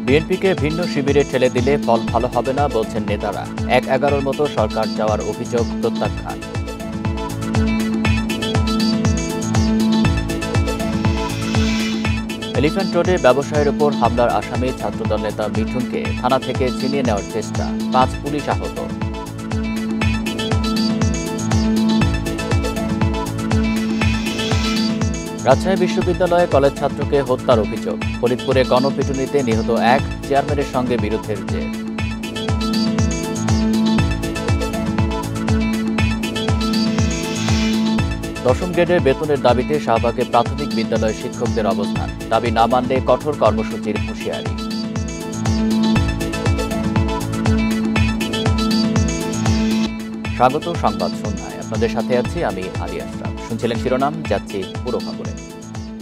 বিএনপিকে ভিন্ন শিবিরে ঠেলে দিলে ফল ভালো হবে না বলছেন নেতারা। ১-১১-র মতো সরকার যাওয়ার অভিযোগ প্রত্যাখ্যান। এলিফ্যান্ট রোডে ব্যবসায়ীর ওপর হামলার আসামি ছাত্রদল নেতা মিঠুনকে থানা থেকে ছিনিয়ে নেওয়ার চেষ্টা, ৫ পুলিশ আহত। রাজশাহী বিশ্ববিদ্যালয়ে কলেজ ছাত্রকে হত্যার অভিযোগ, ফরিদপুরে গণপিটুনিতে নিহত এক চেয়ারম্যানের সঙ্গে বিরোধের জের। দশম গ্রেডের বেতনের দাবিতে শাহবাগে প্রাথমিক বিদ্যালয়ের শিক্ষকদের অবস্থান, দাবি না মানলে কঠোর কর্মসূচির হুঁশিয়ারি। স্বাগত সংবাদ সন্ধ্যায়, আপনাদের সাথে আছি আমি আলী আশরাফ। শুনছিলেন শিরোনাম, যাচ্ছি পুরো খবরে।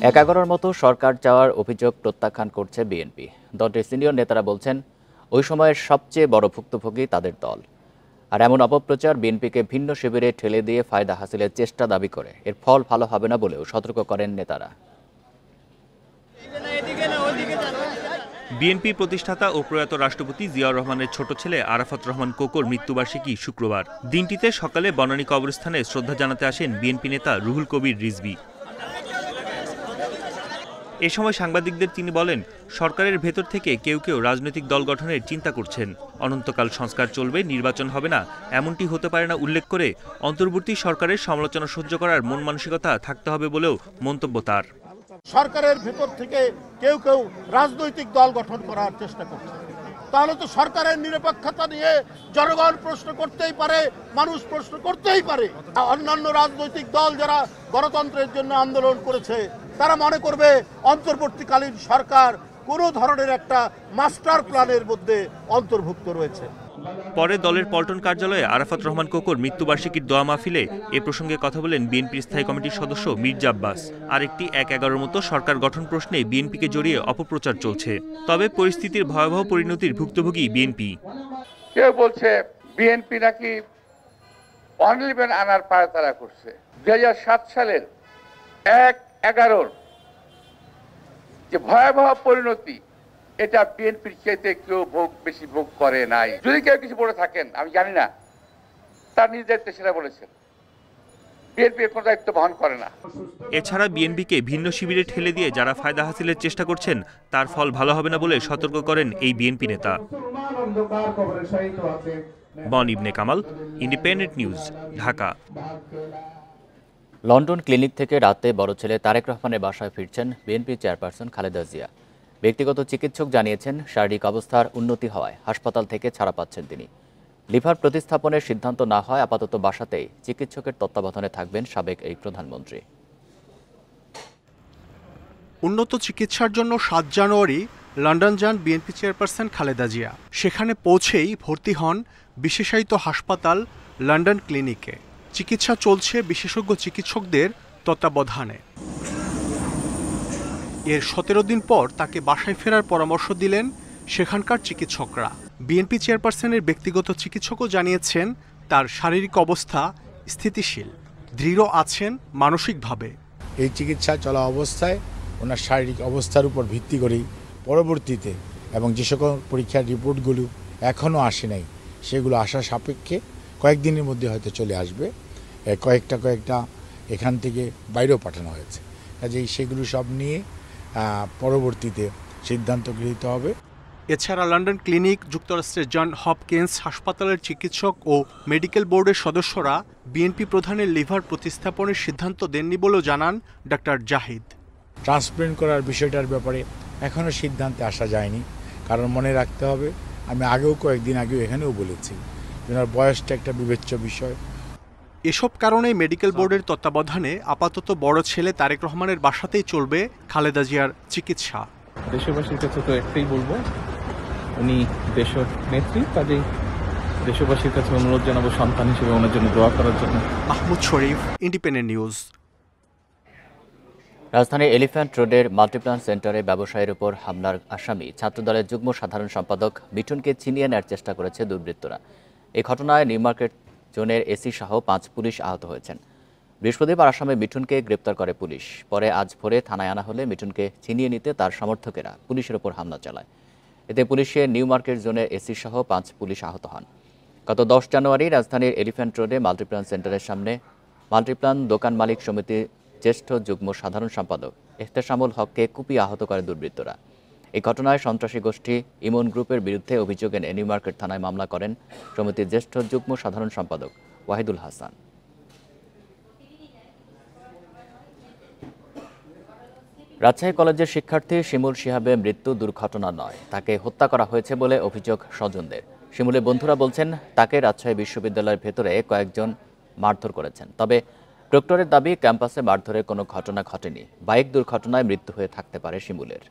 ১-১১-র মতো সরকার চাওয়ার অভিযোগ প্রত্যাখ্যান করছে বিএনপি। দলটির সিনিয়র নেতারা বলছেন, ওই সময়ের সবচেয়ে বড় ভুক্তভোগী তাদের দল। আর এমন অপপ্রচার বিএনপিকে ভিন্ন শিবিরে ঠেলে দিয়ে ফায়দা হাসিলের চেষ্টা দাবি করে। এর ফল ভালো হবে না বলেও সতর্ক করেন নেতারা। বিএনপি প্রতিষ্ঠাতা ও প্রয়াত রাষ্ট্রপতি জিয়াউর রহমানের ছোট ছেলে আরাফাত রহমান কোকোর মৃত্যুবার্ষিকী শুক্রবার। দিনটিতে সকালে বনানী কবরস্থানে শ্রদ্ধা জানাতে আসেন বিএনপি নেতা রুহুল কবির রিজভী। এ সময় সাংবাদিকদের তিনি বলেন, সরকারের ভেতর থেকে কেউ কেউ রাজনৈতিক দল গঠনের চিন্তা করছেন। অনন্তকাল সংস্কার চলবে, নির্বাচন হবে না, এমনটি হতে পারে না উল্লেখ করে অন্তর্বর্তী সরকারের সমালোচনা সহ্য করার মন মানসিকতা থাকতে হবে বলেও মন্তব্য তার। সরকারের ভেতর থেকে কেউ কেউ রাজনৈতিক দল গঠন করার চেষ্টা করছে, তাহলে তো সরকারের নিরপেক্ষতা নিয়ে জনগণ প্রশ্ন করতেই পারে, মানুষ প্রশ্ন করতেই পারে। অন্যান্য রাজনৈতিক দল যারা গণতন্ত্রের জন্য আন্দোলন করেছে তারা মনে করবে অন্তর্বর্তীকালীন সরকার কোনো ধরনের একটা মাস্টার প্ল্যানের মধ্যে অন্তর্ভুক্ত রয়েছে। পরে দলের পল্টন কার্যালয়ে আরাফাত রহমান কোকোর মৃত্যুবার্ষিকীর দোয়া মাহফিলে এ প্রসঙ্গে কথা বলেন বিএনপির স্থায়ী কমিটির সদস্য মির্জা আব্বাস। আরেকটি ১-১১-র মতো সরকার গঠন প্রশ্নে বিএনপিকে জড়িয়ে অপপ্রচার চলছে। তবে পরিস্থিতির ভয়াবহ পরিণতির ভুক্তভোগী বিএনপি। কেউ বলছে বিএনপি নাকি অনলিবেন আনার পায়তারা করছে। ২০০৭ সালের ১-১১-র যে ভয়াবহ পরিণতি, এটা বিএনপির চাইতে কেউ বেশি ভোগ করে নাই। যদি কেউ কিছু বলে থাকেন আমি জানি না, তার নিজ দায়িত্বে সেটা বলেছেন। বিএনপি এর কোনো দায়িত্ব বহন করে না। এছাড়া বিএনপিকে ভিন্ন শিবিরে ঠেলে দিয়ে যারা ফায়দা হাসিলের চেষ্টা করছেন তার ফল ভালো হবে না বলে সতর্ক করেন এই বিএনপি নেতা। বন Ibne Kamal, Independent News, Dhaka. London clinic থেকে রাতে বড় ছেলে তারেক রহমানের বাসায় ফিরছেন বিএনপি চেয়ারপারসন খালেদা জিয়া। ব্যক্তিগত চিকিৎসক জানিয়েছেন, শারীরিক অবস্থার উন্নতি হওয়ায় হাসপাতাল থেকে ছাড়া পাচ্ছেন তিনি। লিভার প্রতিস্থাপনের সিদ্ধান্ত না হয় আপাতত বাসাতেই চিকিৎসকের তত্ত্বাবধানে থাকবেন সাবেক এই প্রধানমন্ত্রী। উন্নত চিকিৎসার জন্য ৭ জানুয়ারি লন্ডন যান বিএনপি চেয়ারপারসন খালেদা জিয়া। সেখানে পৌঁছেই ভর্তি হন বিশেষায়িত হাসপাতাল লন্ডন ক্লিনিকে। চিকিৎসা চলছে বিশেষজ্ঞ চিকিৎসকদের তত্ত্বাবধানে। এর ১৭ দিন পর তাকে বাসায় ফেরার পরামর্শ দিলেন সেখানকার চিকিৎসকরা। বিএনপি চেয়ারপারসনের ব্যক্তিগত চিকিৎসকও জানিয়েছেন, তার শারীরিক অবস্থা স্থিতিশীল, দৃঢ় আছেন মানসিকভাবে। এই চিকিৎসা চলা অবস্থায় ওনার শারীরিক অবস্থার উপর ভিত্তি করেই পরবর্তীতে এবং যে সকল পরীক্ষার রিপোর্টগুলো এখনও আসে নাই সেগুলো আসার সাপেক্ষে কয়েকদিনের মধ্যে হয়তো চলে আসবে। কয়েকটা এখান থেকে বাইরেও পাঠানো হয়েছে, কাজেই সেগুলো সব নিয়ে পরবর্তীতে সিদ্ধান্ত গৃহীত হবে। এছাড়া লন্ডন ক্লিনিক, যুক্তরাষ্ট্রের জন হপকিন্স হাসপাতালের চিকিৎসক ও মেডিকেল বোর্ডের সদস্যরা বিএনপি প্রধানের লিভার প্রতিস্থাপনের সিদ্ধান্ত দেননি বলেও জানান ডাক্তার জাহিদ। ট্রান্সপ্লান্ট করার বিষয়টার ব্যাপারে এখনও সিদ্ধান্তে আসা যায়নি, কারণ মনে রাখতে হবে, আমি কয়েকদিন আগেও এখানেও বলেছি, ওনার বয়সটা একটা বিবেচ্য বিষয়। এসব কারণে মেডিকেল বোর্ডের তত্ত্বাবধানে আপাতত বড় ছেলে তারেক রহমানের বাসাতেই চলবে খালেদা জিয়ার চিকিৎসা। দেশবাসীর কাছে তো একটাই বলবো, উনি দেশের নেত্রী, কাজেই দেশবাসীর কাছে অনুরোধ জানাবো সন্তান হিসেবে ওনার জন্য দোয়া করার জন্য। মাহমুদ শরীফ, ইন্ডিপেন্ডেন্ট নিউজ। রাজধানীর এলিফ্যান্ট রোডের মাল্টিপ্লান সেন্টারে ব্যবসায়ীর উপর হামলার আসামি ছাত্রদলের যুগ্ম সাধারণ সম্পাদক মিঠুনকে ছিনিয়ে নেওয়ার চেষ্টা করেছে দুর্বৃত্তরা। এই ঘটনায় নিউ মার্কেট জোনের এসি সহ ৫ পুলিশ আহত হয়েছেন। বৃহস্পতিবার আসামে মিঠুনকে গ্রেপ্তার করে পুলিশ। পরে আজ ভোরে থানায় আনা হলে মিঠুনকে ছিনিয়ে নিতে তার সমর্থকেরা পুলিশের ওপর হামলা চালায়। এতে পুলিশে নিউ মার্কেট জোনের এসি সহ 5 পুলিশ আহত হন। গত 10 জানুয়ারি রাজধানীর এলিফ্যান্ট রোডে মাল্টিপ্ল্যান সেন্টারের সামনে মাল্টিপ্ল্যান দোকান মালিক সমিতির জ্যেষ্ঠ যুগ্ম সাধারণ সম্পাদক এহতেশামুল হককে কুপিয়ে আহত করে দুর্বৃত্তরা। এই ঘটনায় সন্ত্রাসী গোষ্ঠী ইমন গ্রুপের বিরুদ্ধে অভিযোগ এনে নিউ মার্কেট থানায় মামলা করেন সমিতির জ্যেষ্ঠ যুগ্ম সাধারণ সম্পাদক ওয়াহিদুল হাসান। রাজশাহী কলেজের শিক্ষার্থী শিমুল শিহাবের মৃত্যু দুর্ঘটনা নয়, তাকে হত্যা করা হয়েছে বলে অভিযোগ স্বজনদের। শিমুলের বন্ধুরা বলছেন তাকে রাজশাহী বিশ্ববিদ্যালয়ের ভেতরে কয়েকজন মারধর করেছেন। তবে প্রক্টরের দাবি ক্যাম্পাসে মারধরের কোনো ঘটনা ঘটেনি। বাইক দুর্ঘটনায় মৃত্যু হয়ে থাকতে পারে শিমুলের।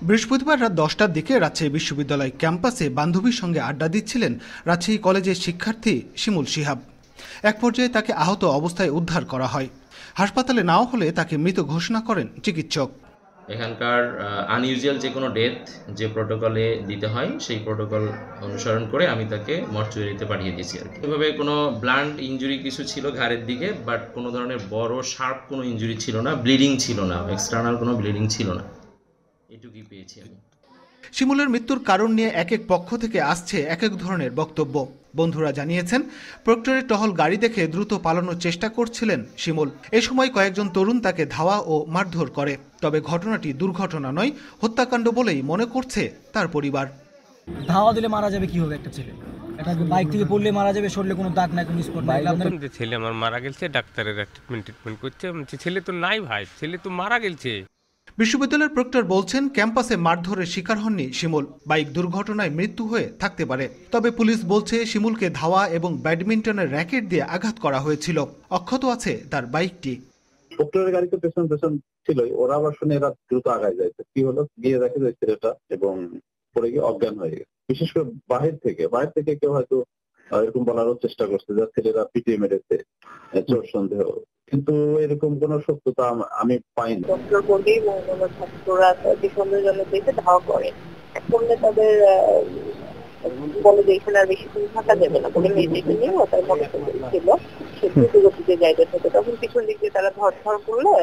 বৃহস্পতিবার রাত 10টার দিকে রাজশাহী বিশ্ববিদ্যালয় ক্যাম্পাসে বান্ধবীর সঙ্গে আড্ডা দিচ্ছিলেন রাজশাহী কলেজের শিক্ষার্থী শিমুল শিহাব। এক পর্যায়ে তাকে আহত অবস্থায় উদ্ধার করা হয়। হাসপাতালে নেওয়া হলে তাকে মৃত ঘোষণা করেন চিকিৎসক। এখানকার আনইউজুয়াল যে কোনো ডেথ যে প্রোটোকলে দিতে হয় সেই প্রোটোকল অনুসরণ করে আমি তাকে মর্চুয়ারিতে পাঠিয়ে দিয়েছি আর কি। এভাবে কোনো ব্লান্ট ইনজুরি কিছু ছিল ঘাড়ের দিকে, বাট কোনো ধরনের বড় শার্প কোনো ইনজুরি ছিল না, ব্লিডিং ছিল না, এক্সটার্নাল কোনো ব্লিডিং ছিল না, এটুকুই পেয়েছি আমি। শিমুলের মৃত্যুর কারণ নিয়ে এক এক পক্ষ থেকে আসছে এক এক ধরনের বক্তব্য। বন্ধুরা জানিয়েছেন প্রক্টরের টহল গাড়ি দেখে দ্রুত পালানোর চেষ্টা করছিলেন শিমুল। এ সময় কয়েকজন তরুণ তাকে ধাওয়া ও মারধর করে। তবে ঘটনাটি দুর্ঘটনা নয়, হত্যাকাণ্ড বলেই মনে করছে তার পরিবার। ধাওয়া দিলে মারা যাবে কি হবে? একটা ছেলে একটা বাইক থেকে পড়লে মারা যাবে, শরীরে কোনো দাগ নাই, কোনো স্পট নাই। ছেলে আমার মারা গেছে, ডাক্তারের ট্রিটমেন্ট করছে, ছেলে তো নাই ভাই, ছেলে তো মারা গেছে। বিশ্ববিদ্যালয়ের প্রক্টর বলছেন ক্যাম্পাসে মারধরের শিকার হননি শিমুল, বাইক দুর্ঘটনায় মৃত্যু হয়ে থাকতে পারে। তবে পুলিশ বলছে শিমুলকে ধাওয়া এবং ব্যাডমিন্টনের র্যাকেট দিয়ে আঘাত করা হয়েছিল। অক্ষত আছে তার বাইকটি। প্রক্টরের গাড়িতে পেছন ছিলই, ওরা আবার শুনে এরা দ্রুত আগায় যাইছে। কি হলো, গিয়ে দেখে যে ছেলেটা এবং পড়ে গিয়ে অজ্ঞান হয়ে গেছে। বিশেষ করে বাহির থেকে কেউ হয়তো এরকম বলারও চেষ্টা করছে যে ছেলেরা পিটিয়ে মেরেছে, চোর সন্দেহ, কিন্তু এরকম কোন সত্যতা আমি পাইনি। ডক্টর বলি এবং ছাত্ররা সন্দেহজনক দেখে ধাওয়া করে, এখন তাদের বলে যে এখানে আর বেশি দিন থাকা যাবে না বলে মেয়েদেরকে নিয়ে তার মনে ছিল সে দ্রুতগতিতে যাইতে থাকে। তখন পিছন দিক দিয়ে তারা ধর করলে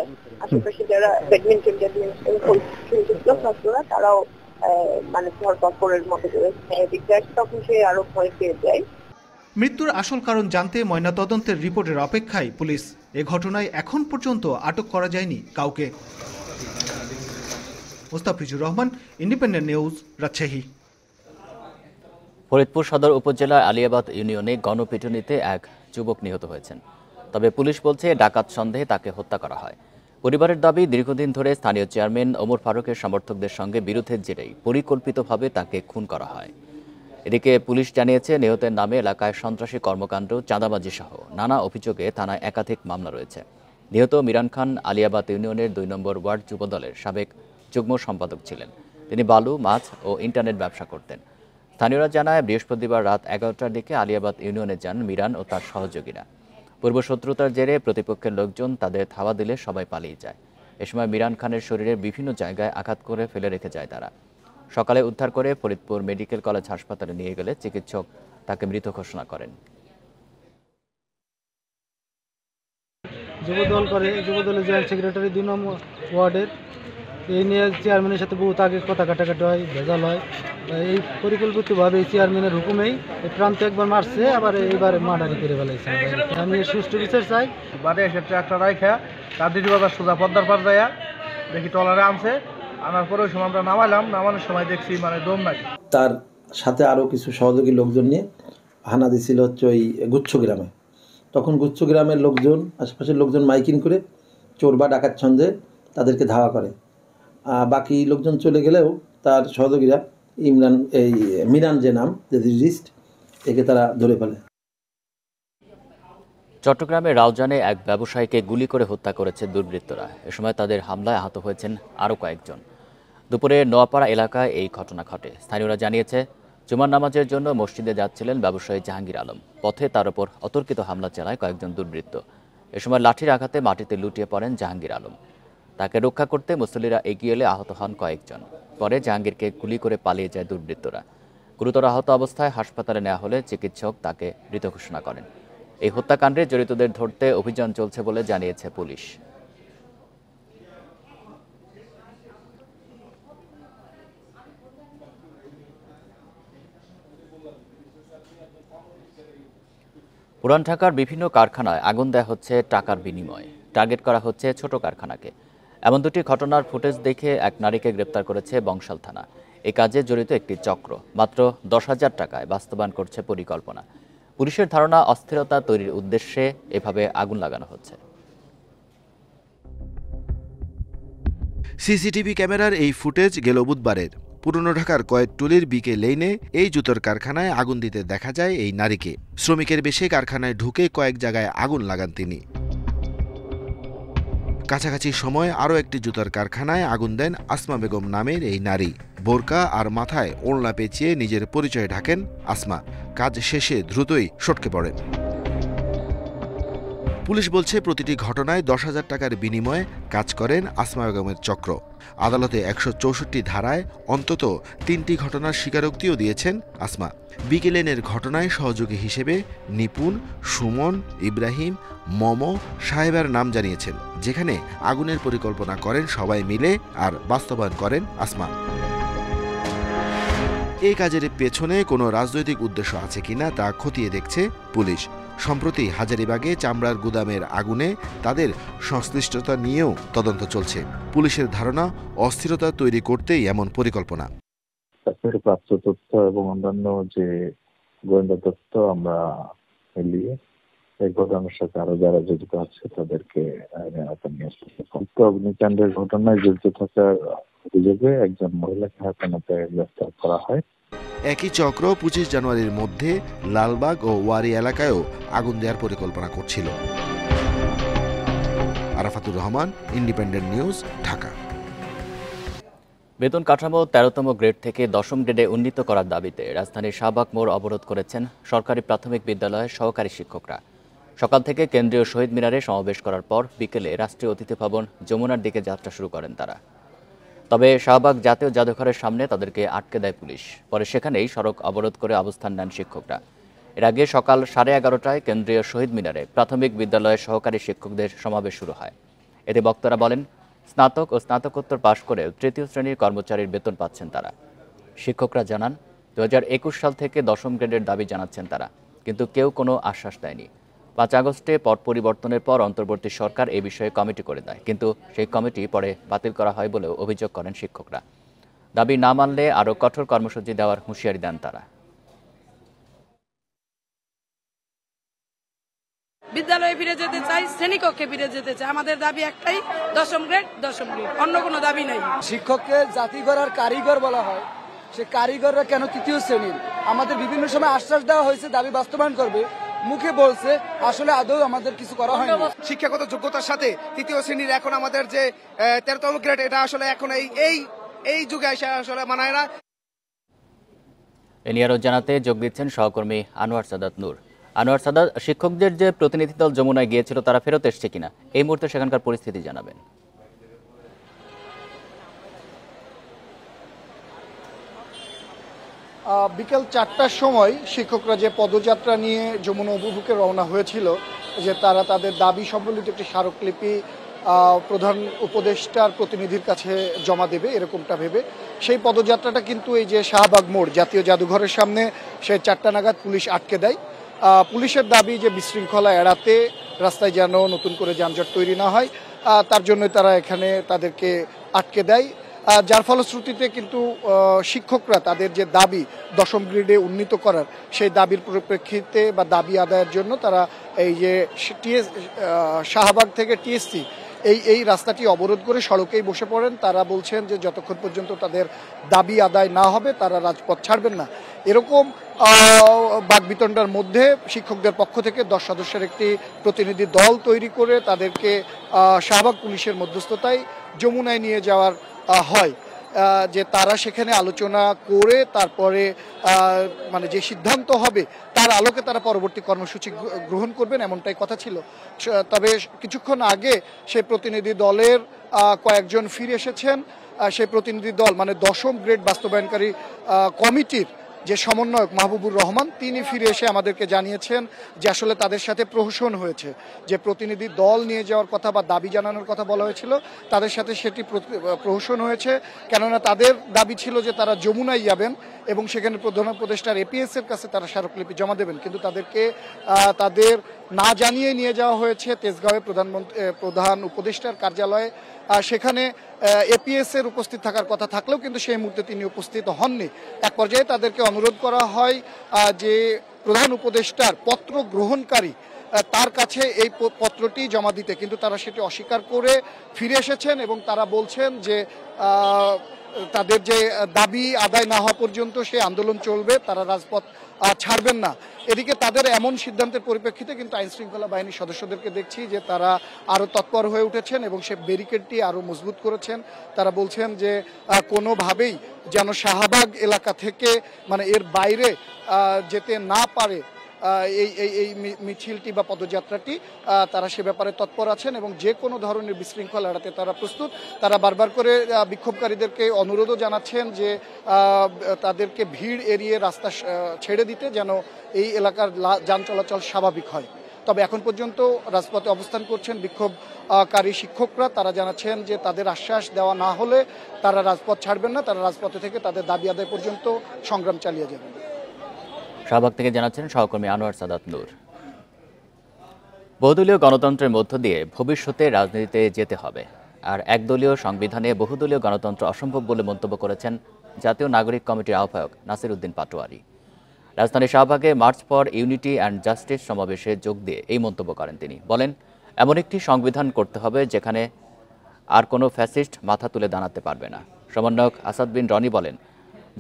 আশেপাশে যারা ব্যাডমিন্টন ছাত্ররা তারাও মানে ধরপড়ের মতো করে দিকটা আসে, তখন সে আরো ভয় পেয়ে যায়। মৃত্যুর আসল কারণ জানতে ময়নাতদন্তের রিপোর্টের অপেক্ষায় পুলিশ। এ ঘটনায় এখন পর্যন্ত আটক করা যায়নি কাউকে। Mustafizur Rahman, Independent News, Rajshahi. ফরিদপুর সদর উপজেলার আলিয়াবাদ ইউনিয়নে গণপিটুনিতে এক যুবক নিহত হয়েছেন। তবে পুলিশ বলছে ডাকাত সন্দেহে তাকে হত্যা করা হয়। পরিবারের দাবি, দীর্ঘদিন ধরে স্থানীয় চেয়ারম্যান ওমর ফারুকের সমর্থকদের সঙ্গে বিরোধের জেরেই পরিকল্পিতভাবে তাকে খুন করা হয়। এদিকে পুলিশ জানিয়েছে নিহতের নামে এলাকায় সন্ত্রাসী কর্মকাণ্ড, চাঁদাবাজি সহ নানা অভিযোগে থানায় একাধিক মামলা রয়েছে। নিহত মিরান খান আলিয়াবাদ ইউনিয়নের 2 নম্বর ওয়ার্ড যুবদলের সাবেক যুগ্ম সম্পাদক ছিলেন। তিনি বালু, মাছ ও ইন্টারনেট ব্যবসা করতেন। স্থানীয়রা জানায় বৃহস্পতিবার রাত 11টার দিকে আলিয়াবাদ ইউনিয়নে যান মিরান ও তার সহযোগীরা। পূর্বশত্রুতার জেরে প্রতিপক্ষের লোকজন তাদের ধাওয়া দিলে সবাই পালিয়ে যায়। এ সময় মিরান খানের শরীরের বিভিন্ন জায়গায় আঘাত করে ফেলে রেখে যায় তারা। সকালে উদ্ধার করে ফরিদপুর মেডিকেল কলেজ হাসপাতালে নিয়ে গেলে চিকিৎসক তাকে মৃত ঘোষণা করেন। যুবদলের জয়েন্ট সেক্রেটারি 2 নম্বর ওয়ার্ডের এই নিয়ে চেয়ারম্যানের সাথে বহুত আগে কথা কাটাকাটি হয়, ভেজাল হয়। এই পরিকল্পিতভাবে এই চেয়ারম্যানের হুকুমেই এই প্রান্ত একবার মারছে, আবার এইবার মার্ডারি করে ফেলাইছে। আমি সুষ্ঠু বিচার চাই। বাড়ি এসে ট্রাক্টর রাইখা কাদিরি বাজার সোজা পদ্মার পার যাইয়া দেখি ট্রলারে আনছে, আনার পরে ওই সময় আমরা নামানোর সময় দেখছি মানে দম নাই। তার সাথে আরও কিছু সহযোগী লোকজন নিয়ে হানা দিছিল হচ্ছে ওই গুচ্ছ গ্রামে। তখন গুচ্ছ গ্রামের লোকজন, আশেপাশের লোকজন মাইকিং করে চোর বা ডাকাত সন্দেহে তাদেরকে ধাওয়া করে। বাকি লোকজন চলে গেলেও তার সহযোগীরা মিরান যে নাম রেজিস্ট, একে তারা ধরে ফেলে। চট্টগ্রামের রাউজানে এক ব্যবসায়ীকে গুলি করে হত্যা করেছে দুর্বৃত্তরা। এ সময় তাদের হামলায় আহত হয়েছেন আরও কয়েকজন। দুপুরে নোয়াপাড়া এলাকায় এই ঘটনা ঘটে। স্থানীয়রা জানিয়েছে জুমার নামাজের জন্য মসজিদে যাচ্ছিলেন ব্যবসায়ী জাহাঙ্গীর আলম। পথে তার ওপর অতর্কিত হামলা চালায় কয়েকজন দুর্বৃত্ত। এ সময় লাঠির আঘাতে মাটিতে লুটিয়ে পড়েন জাহাঙ্গীর আলম। তাকে রক্ষা করতে মুসল্লিরা এগিয়ে এলে আহত হন কয়েকজন। পরে জাহাঙ্গীরকে গুলি করে পালিয়ে যায় দুর্বৃত্তরা। গুরুতর আহত অবস্থায় হাসপাতালে নেওয়া হলে চিকিৎসক তাকে মৃত ঘোষণা করেন। এই হত্যাকাণ্ডে জড়িতদের ধরতে অভিযান চলছে বলে জানিয়েছে পুলিশ। পুরান ঢাকার বিভিন্ন কারখানায় আগুন দেয়া হচ্ছে টাকার বিনিময়ে। টার্গেট করা হচ্ছে ছোট কারখানাকে। এমন দুটি ঘটনার ফুটেজ দেখে এক নারীকে গ্রেপ্তার করেছে বংশাল থানা। এ কাজে জড়িত একটি চক্র মাত্র 10,000 টাকায় বাস্তবায়ন করছে পরিকল্পনা। পুলিশের ধারণা, অস্থিরতা তৈরির উদ্দেশ্যে এভাবে আগুন লাগানো হচ্ছে। সিসিটিভি ক্যামেরার এই ফুটেজ গেল বুধবারের। পুরনো ঢাকার কয়েকটুলির বিকে লেইনে এই জুতোর কারখানায় আগুন দিতে দেখা যায় এই নারীকে। শ্রমিকের বেশে কারখানায় ঢুকে কয়েক জায়গায় আগুন লাগান তিনি। কাছাকাছি সময় আরও একটি জুতার কারখানায় আগুন দেন আসমা বেগম নামের এই নারী। বোরকা আর মাথায় ওড়না পেঁচিয়ে নিজের পরিচয় ঢাকেন আসমা। কাজ শেষে দ্রুতই সটকে পড়েন। পুলিশ বলছে প্রতিটি ঘটনায় 10,000 টাকার বিনিময়ে কাজ করেন আসমা বেগমের চক্র। আদালতে 164 ধারায় অন্তত 3টি ঘটনার স্বীকারোক্তিও দিয়েছেন আসমা। বিকেলেনের ঘটনায় সহযোগী হিসেবে নিপুণ, সুমন, ইব্রাহিম, মমো, সাহেবের নাম জানিয়েছেন, যেখানে আগুনের পরিকল্পনা করেন সবাই মিলে আর বাস্তবায়ন করেন আসমা। এই কাজের পেছনে কোনো রাজনৈতিক উদ্দেশ্য আছে কিনা তা খতিয়ে দেখছে পুলিশ। সম্প্রতি হাজারীবাগে চামড়ার গুদামের আগুনে তাদের সংশ্লিষ্টতা নিয়েও তদন্ত চলছে। পুলিশের ধারণা, অস্থিরতা তৈরি করতেই এমন পরিকল্পনা। প্রাপ্ত তথ্য এবং অন্যান্য যে গোয়েন্দা তথ্য আমরা মিলিয়ে এই ঘটনার সাথে আরো যারা জড়িত আছে তাদেরকে নিয়ে আসতে অগ্নিকাণ্ডের ঘটনায় জড়িত থাকার অভিযোগে একজন মহিলাকে হাতে গ্রেফতার করা হয়। একই চক্র 25 জানুয়ারির মধ্যে লালবাগ ও ওয়ারি এলাকায়ও আগুন দেওয়ার পরিকল্পনা করছিল। Arafatur Rahman, Independent News, Dhaka. বেতন কাঠামো 13তম গ্রেড থেকে 10ম গ্রেডে উন্নীত করার দাবিতে রাজধানীর শাহবাগ মোড় অবরোধ করেছেন সরকারি প্রাথমিক বিদ্যালয়ের সহকারী শিক্ষকরা। সকাল থেকে কেন্দ্রীয় শহীদ মিনারে সমাবেশ করার পর বিকেলে রাষ্ট্রীয় অতিথি ভবন যমুনার দিকে যাত্রা শুরু করেন তারা। তবে শাহবাগ জাতীয় জাদুঘরের সামনে তাদেরকে আটকে দেয় পুলিশ। পরে সেখানেই সড়ক অবরোধ করে অবস্থান নেন শিক্ষকরা। এর আগে সকাল 11:30টায় কেন্দ্রীয় শহীদ মিনারে প্রাথমিক বিদ্যালয়ের সহকারী শিক্ষকদের সমাবেশ শুরু হয়। এতে বক্তারা বলেন, স্নাতক ও স্নাতকোত্তর পাশ করে তৃতীয় শ্রেণীর কর্মচারীর বেতন পাচ্ছেন তারা। শিক্ষকরা জানান, 2021 সাল থেকে 10ম গ্রেডের দাবি জানাচ্ছেন তারা, কিন্তু কেউ কোনো আশ্বাস দেয়নি। 5 আগস্টে পট পরিবর্তনের পর অন্তর্বর্তী সরকার এ বিষয়ে কমিটি করে দেয়, কিন্তু সেই কমিটি পরে বাতিল করা হয় বলেও অভিযোগ করেন শিক্ষকরা। দাবি না মানলে আরও কঠোর কর্মসূচি দেওয়ার হুঁশিয়ারি দেন তারা। বিদ্যালয়ে ফিরে যেতে চাই, শ্রেণীকক্ষে ফিরে যেতে চাই। আমাদের দাবি একটাই, 10ম গ্রেড, 10ম গ্রেড, অন্য কোনো দাবি নাই। শিক্ষককে জাতি গড়ার কারিগর বলা হয়, সে কারিগররা কেন তৃতীয় শ্রেণীর? আমাদের বিভিন্ন সময় আশ্বাস দেওয়া হয়েছে দাবি বাস্তবায়ন করবে, মুখে বলছে, আসলে আদৌ আমাদের কিছু করা হয়নি। শিক্ষাগত যোগ্যতার সাথে তৃতীয় শ্রেণীর এখন আমাদের যে 13তম গ্রেড, এটা আসলে এখন এই যুগে আসলে মানায় না। এ নিয়ে আরও জানাতে যোগ দিচ্ছেন সহকর্মী আনোয়ার সাদাত নূর। আনোয়ার সাদাত, শিক্ষকদের যে প্রতিনিধি দল যমুনায় গিয়েছিল তারা ফেরত এসছে কিনা, এই মুহূর্তে সেখানকার পরিস্থিতি জানাবেন। বিকেল 4টার সময় শিক্ষকরা যে পদযাত্রা নিয়ে যমুনা অভিমুখে রওনা হয়েছিল, যে তারা তাদের দাবি সম্বলিত একটি স্মারকলিপি প্রধান উপদেষ্টার প্রতিনিধির কাছে জমা দেবে এরকমটা ভেবে সেই পদযাত্রাটা কিন্তু এই যে শাহবাগ মোড় জাতীয় জাদুঘরের সামনে সেই 4টা নাগাদ পুলিশ আটকে দেয়। পুলিশের দাবি যে বিশৃঙ্খলা এড়াতে রাস্তায় যেন নতুন করে যানজট তৈরি না হয়, তার জন্য তারা এখানে তাদেরকে আটকে দেয়। যার ফলশ্রুতিতে কিন্তু শিক্ষকরা তাদের যে দাবি 10ম গ্রেডে উন্নীত করার, সেই দাবির পরিপ্রেক্ষিতে বা দাবি আদায়ের জন্য তারা এই যে শাহবাগ থেকে টিএসসি এই রাস্তাটি অবরোধ করে সড়কেই বসে পড়েন। তারা বলছেন যে যতক্ষণ পর্যন্ত তাদের দাবি আদায় না হবে তারা রাজপথ ছাড়বেন না। এরকম বাকবিতণ্ডার মধ্যে শিক্ষকদের পক্ষ থেকে 10 সদস্যের একটি প্রতিনিধি দল তৈরি করে তাদেরকে শাহবাগ পুলিশের মধ্যস্থতায় যমুনায় নিয়ে যাওয়ার হয়, যে তারা সেখানে আলোচনা করে তারপরে মানে যে সিদ্ধান্ত হবে তার আলোকে তারা পরবর্তী কর্মসূচি গ্রহণ করবেন, এমনটাই কথা ছিল। তবে কিছুক্ষণ আগে সেই প্রতিনিধি দলের কয়েকজন ফিরে এসেছেন। সেই প্রতিনিধি দল মানে 10ম গ্রেড বাস্তবায়নকারী কমিটির যে সমন্বয়ক মাহবুবুর রহমান, তিনি ফিরে এসে আমাদেরকে জানিয়েছেন যে আসলে তাদের সাথে প্রহসন হয়েছে, যে প্রতিনিধি দল নিয়ে যাওয়ার কথা বা দাবি জানানোর কথা বলা হয়েছিল, তাদের সাথে সেটি প্রহসন হয়েছে। কেননা তাদের দাবি ছিল যে তারা যমুনায় যাবেন, এবং সেখানে প্রধান উপদেষ্টার এপিএস এর কাছে তারা স্মারকলিপি জমা দেবেন, কিন্তু তাদেরকে তাদের না জানিয়ে নিয়ে যাওয়া হয়েছে তেজগাঁওয়ে প্রধান উপদেষ্টার কার্যালয়ে। সেখানে এপিএস এর উপস্থিত থাকার কথা থাকলেও কিন্তু সেই মুহূর্তে তিনি উপস্থিত হননি। এক পর্যায়ে তাদেরকে অনুরোধ করা হয় যে প্রধান উপদেষ্টার পত্র গ্রহণকারী তার কাছে এই পত্রটি জমা দিতে, কিন্তু তারা সেটি অস্বীকার করে ফিরে এসেছেন এবং তারা বলছেন যে তাদের যে দাবি আদায় না হওয়া পর্যন্ত সেই আন্দোলন চলবে, তারা রাজপথ ছাড়বেন না। এদিকে তাদের এমন সিদ্ধান্তের পরিপ্রেক্ষিতে কিন্তু আইনশৃঙ্খলা বাহিনীর সদস্যদেরকে দেখছি যে তারা আরও তৎপর হয়ে উঠেছেন এবং সে ব্যারিকেডটি আরও মজবুত করেছেন। তারা বলছেন যে কোনোভাবেই যেন শাহবাগ এলাকা থেকে মানে এর বাইরে যেতে না পারে এই মিছিলটি বা পদযাত্রাটি, তারা সে ব্যাপারে তৎপর আছেন এবং যে কোনো ধরনের বিশৃঙ্খলা এড়াতে তারা প্রস্তুত। তারা বারবার করে বিক্ষোভকারীদেরকে অনুরোধও জানাচ্ছেন যে তাদেরকে ভিড় এড়িয়ে রাস্তা ছেড়ে দিতে, যেন এই এলাকার যান চলাচল স্বাভাবিক হয়। তবে এখন পর্যন্ত রাজপথে অবস্থান করছেন বিক্ষোভকারী শিক্ষকরা। তারা জানাচ্ছেন যে তাদের আশ্বাস দেওয়া না হলে তারা রাজপথ ছাড়বেন না, তারা রাজপথে থেকে তাদের দাবি আদায় পর্যন্ত সংগ্রাম চালিয়ে যাবেন। শাহবাগ থেকে জানাচ্ছেন সহকর্মী আনোয়ার সাদাত নূর। বহুদলীয় গণতন্ত্রের মধ্য দিয়ে ভবিষ্যতে রাজনীতিতে যেতে হবে, আর একদলীয় সংবিধানে বহুদলীয় গণতন্ত্র অসম্ভব বলে মন্তব্য করেছেন জাতীয় নাগরিক কমিটির আহ্বায়ক নাসির উদ্দিন পাটোয়ারি। রাজধানীর শাহবাগে March for unity and justice সমাবেশে যোগ দিয়ে এই মন্তব্য করেন তিনি। বলেন, এমন একটি সংবিধান করতে হবে যেখানে আর কোনো ফ্যাসিস্ট মাথা তুলে দাঁড়াতে পারবে না। সমন্বয়ক আসাদ বিন রনি বলেন,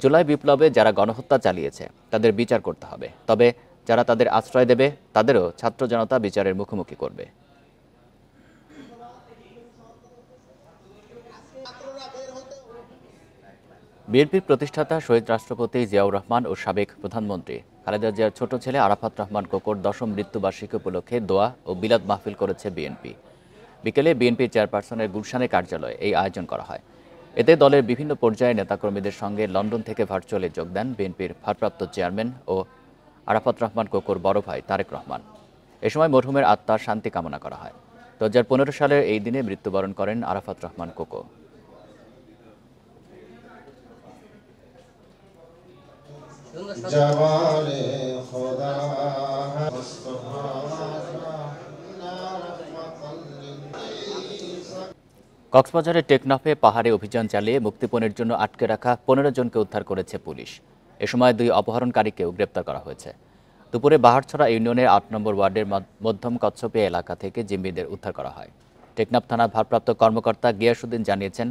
জুলাই বিপ্লবে যারা গণহত্যা চালিয়েছে তাদের বিচার করতে হবে, তবে যারা তাদের আশ্রয় দেবে তাদেরও ছাত্র জনতা বিচারের মুখোমুখি করবে। বিএনপির প্রতিষ্ঠাতা শহীদ রাষ্ট্রপতি জিয়াউর রহমান ও সাবেক প্রধানমন্ত্রী খালেদা জিয়ার ছোট ছেলে আরাফাত রহমান কোকোর 10ম মৃত্যুবার্ষিকী উপলক্ষে দোয়া ও বিলাদ মাহফিল করেছে বিএনপি। বিকেলে বিএনপি চেয়ারপারসনের গুলশানে কার্যালয়ে এই আয়োজন করা হয়। এতে দলের বিভিন্ন পর্যায়ের নেতাকর্মীদের সঙ্গে লন্ডন থেকে ভার্চুয়ালি যোগ দেন বিএনপির ভারপ্রাপ্ত চেয়ারম্যান ও আরাফাত রহমান কোকোর বড় ভাই তারেক রহমান। এ সময় মরহুমের আত্মার শান্তি কামনা করা হয়। 2015 সালের এই দিনে মৃত্যুবরণ করেন আরাফাত রহমান কোকো। কক্সবাজারের টেকনাফে পাহাড়ে অভিযান চালিয়ে মুক্তিপণের জন্য আটকে রাখা 15 জনকে উদ্ধার করেছে পুলিশ। এ সময় 2 অপহরণকারীকেও গ্রেপ্তার করা হয়েছে। দুপুরে বাহারছড়া ইউনিয়নের 8 নম্বর ওয়ার্ডের মধ্যম কচ্ছপিয়া এলাকা থেকে জিম্মিদের উদ্ধার করা হয়। টেকনাফ থানার ভারপ্রাপ্ত কর্মকর্তা গিয়াসউদ্দিন জানিয়েছেন,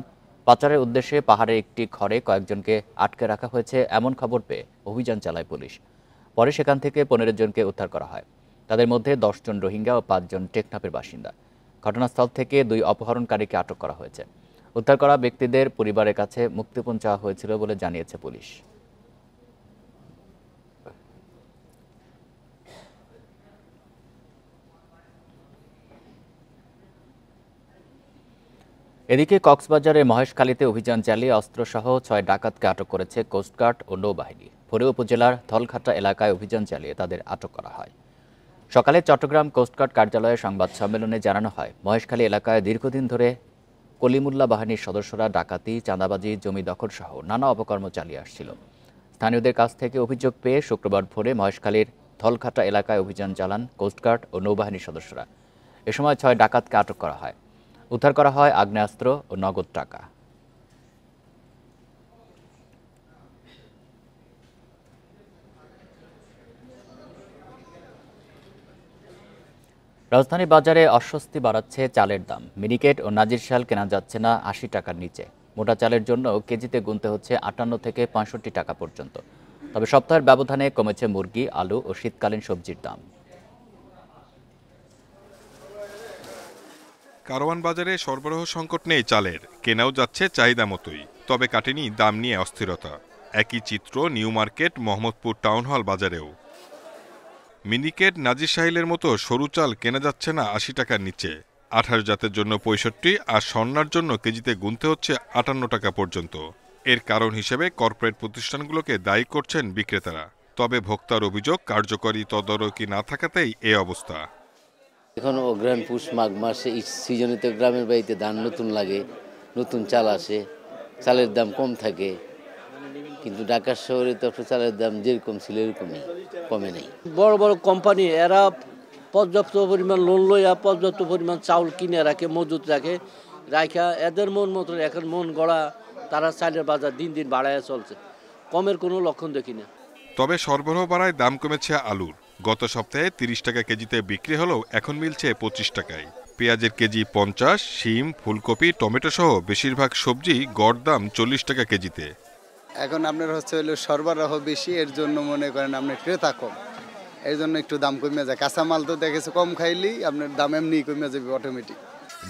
পাচারের উদ্দেশ্যে পাহাড়ের একটি ঘরে কয়েকজনকে আটকে রাখা হয়েছে এমন খবর পেয়ে অভিযান চালায় পুলিশ। পরে সেখান থেকে 15 জনকে উদ্ধার করা হয়। তাদের মধ্যে 10 জন রোহিঙ্গা ও 5 জন টেকনাফের বাসিন্দা। ঘটনাস্থল থেকে 2 অপহরণকারীকে আটক করা হয়েছে। উদ্ধার করা ব্যক্তিদের পরিবারের কাছে মুক্তিপণ চাওয়া হয়েছিল বলে জানিয়েছে পুলিশ। এদিকে কক্সবাজারের মহেশখালীতে অভিযান চালিয়ে অস্ত্রসহ 6 ডাকাতকে আটক করেছে কোস্টগার্ড ও নৌবাহিনী। ভোরে উপজেলার ধলঘাটা এলাকায় অভিযান চালিয়ে তাদের আটক করা হয়। সকালে চট্টগ্রাম কোস্টগার্ড কার্যালয়ে সংবাদ সম্মেলনে জানানো হয়, মহেশখালী এলাকায় দীর্ঘদিন ধরে কলিমুল্লাহ বাহিনীর সদস্যরা ডাকাতি, চাঁদাবাজি, জমি দখল সহ নানা অপকর্ম চালিয়ে আসছিল। স্থানীয়দের কাছ থেকে অভিযোগ পেয়ে শুক্রবার ভোরে মহেশখালীর ধলঘাটা এলাকায় অভিযান চালান কোস্টগার্ড ও নৌবাহিনীর সদস্যরা। এ সময় 6 ডাকাতকে আটক করা হয়। উদ্ধার করা হয় আগ্নেয়াস্ত্র ও নগদ টাকা। রাজধানী বাজারে অস্বস্তি বাড়াচ্ছে চালের দাম। মিনিকেট ও নাজির শাল কেনা যাচ্ছে না 80 টাকার নিচে। মোটা চালের জন্য কেজিতে গুনতে হচ্ছে 58 থেকে 65 টাকা পর্যন্ত। তবে সপ্তাহের ব্যবধানে কমেছে মুরগি, আলু ও শীতকালীন সবজির দাম। কারওয়ান বাজারে সরবরাহ সংকট নেই চালের, কেনাও যাচ্ছে চাহিদা মতোই, তবে কাটেনি দাম নিয়ে অস্থিরতা। একই চিত্র new market, Mohammadpur town hall বাজারেও। মিনিকেট, নাজির শাহিলের মতো সরু চাল কেনা যাচ্ছে না 80 টাকার নিচে। 28 জাতের জন্য 65 আর স্বর্ণার জন্য কেজিতে গুনতে হচ্ছে 58 টাকা পর্যন্ত। এর কারণ হিসেবে কর্পোরেট প্রতিষ্ঠানগুলোকে দায়ী করছেন বিক্রেতারা। তবে ভোক্তার অভিযোগ, কার্যকরী তদারকি না থাকাতেই এ অবস্থা। এখন অগ্রহায়ণ, পুষ, মাঘ মাসে এই সিজনে তো গ্রামের বাড়িতে ধান নতুন লাগে, নতুন চাল আসে, চালের দাম কম থাকে, কিন্তু ঢাকা শহরে তো চালের দাম যেরকম ছিল এরকমই, কমে নেই। বড় বড় কোম্পানি এরা পর্যাপ্ত পরিমাণ লোন লইয়া পর্যাপ্ত পরিমাণ চাউল কিনে রাখে, মজুত রাখা এদের মন মতো এখন মন গড়া তারা চালের বাজার দিন দিন বাড়ায় চলছে, কমের কোনো লক্ষণ দেখি না। তবে সরবরাহ বাড়ায় দাম কমেছে আলুর। গত সপ্তাহে 30 টাকা কেজিতে বিক্রি হলেও এখন মিলছে 25 টাকায়। পেঁয়াজের কেজি 50, শিম, ফুলকপি, টমেটো সহ বেশিরভাগ সবজি গড় দাম 40 টাকা কেজিতে। এখন আপনার হলো সরবরাহ বেশি, এর জন্য মনে করেন আপনার ক্রেতা কম, এর জন্য একটু দাম কমে যায়। কাঁচামাল তো দেখেছে কম খাইলেই আপনার দাম এমনি কমে যাবে অটোমেটিক।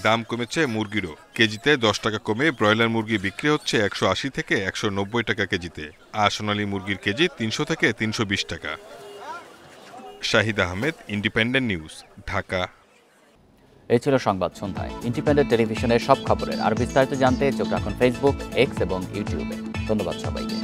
দাম কমেছে মুরগিরও। কেজিতে 10 টাকা কমে ব্রয়লার মুরগি বিক্রি হচ্ছে 180 থেকে 190 টাকা কেজিতে, আর সোনালী মুরগির কেজি 300 থেকে 320 টাকা। Shahid Ahmed, independent News, Dhaka. এই ছিল সংবাদ সন্ধ্যায়। ইন্ডিপেন্ডেন্ট টেলিভিশনের সব খবরের আর বিস্তারিত জানতে চোখ রাখুন ফেসবুক, এক্স এবং ইউটিউবে। ধন্যবাদ সবাইকে।